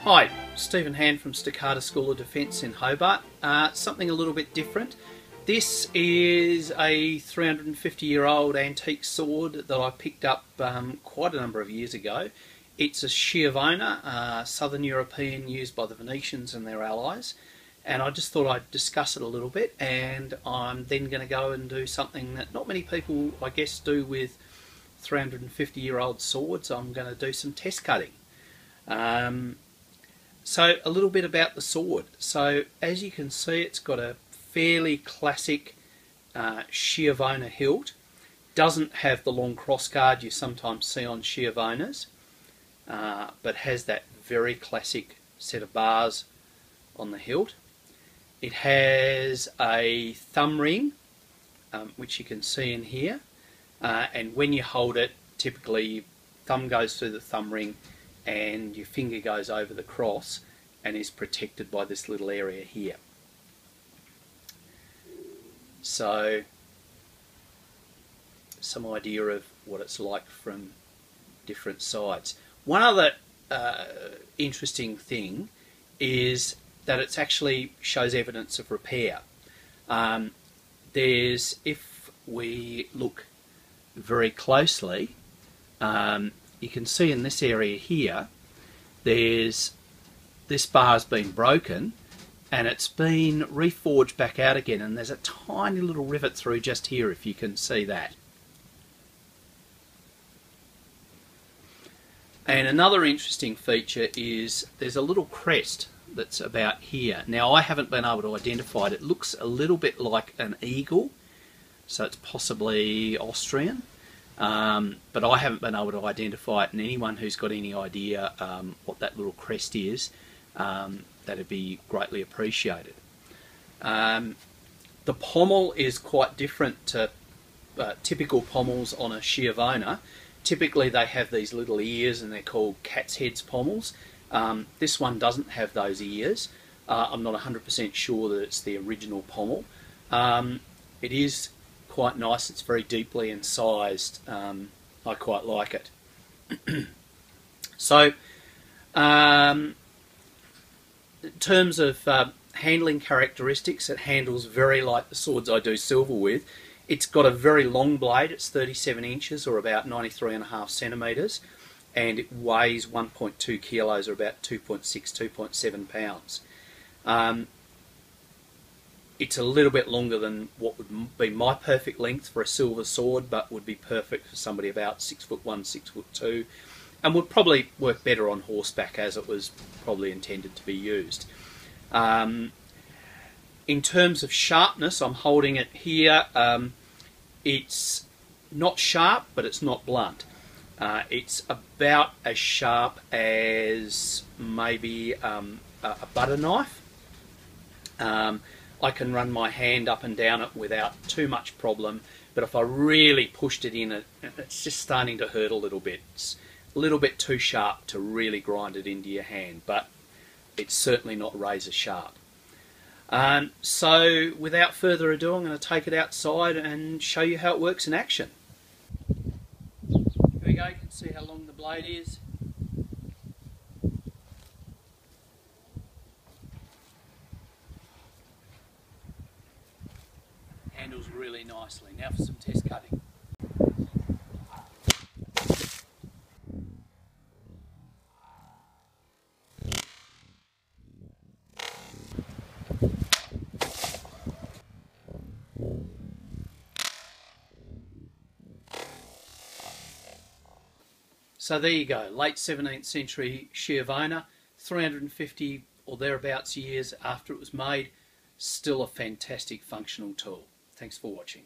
Hi, Stephen Hand from Staccato School of Defence in Hobart. Something a little bit different. This is a 350-year-old antique sword that I picked up quite a number of years ago. It's a Schiavona, Southern European, used by the Venetians and their allies. And I just thought I'd discuss it a little bit, and I'm then going to go and do something that not many people, I guess, do with 350-year-old swords. I'm going to do some test cutting. So a little bit about the sword. So as you can see, it's got a fairly classic Schiavona hilt. Doesn't have the long crossguard you sometimes see on Schiavonas, but has that very classic set of bars on the hilt. It has a thumb ring, which you can see in here, and when you hold it, typically your thumb goes through the thumb ring and your finger goes over the cross and is protected by this little area here. So some idea of what it's like from different sides. One other interesting thing is that it actually shows evidence of repair. If we look very closely, you can see in this area here, this bar's been broken and it's been reforged back out again, and there's a tiny little rivet through just here, if you can see that. And another interesting feature is there's a little crest that's about here. Now I haven't been able to identify it. It looks a little bit like an eagle, so it's possibly Austrian, but I haven't been able to identify it, and anyone who's got any idea what that little crest is, that'd be greatly appreciated. The pommel is quite different to typical pommels on a Schiavona. Typically they have these little ears and they're called cat's heads pommels. This one doesn't have those ears. I'm not 100% sure that it's the original pommel. It is quite nice. It's very deeply incised. I quite like it. So in terms of handling characteristics, it handles very like the swords I do silver with. It's got a very long blade. It's 37 inches or about 93.5 centimetres, and it weighs 1.2 kilos or about 2.6, 2.7 pounds. It's a little bit longer than what would be my perfect length for a silver sword, but would be perfect for somebody about 6'1", 6'2", and would probably work better on horseback, as it was probably intended to be used. In terms of sharpness, I'm holding it here. It's not sharp, but it's not blunt. It's about as sharp as maybe a butter knife. I can run my hand up and down it without too much problem, but if I really pushed it in, it's just starting to hurt a little bit. It's a little bit too sharp to really grind it into your hand, but it's certainly not razor sharp. So without further ado, I'm going to take it outside and show you how it works in action. Here we go. You can see how long the blade is. Handles really nicely. Now for some test cutting. So there you go, late 17th century Schiavona, 350 or thereabouts years after it was made, still a fantastic functional tool. Thanks for watching.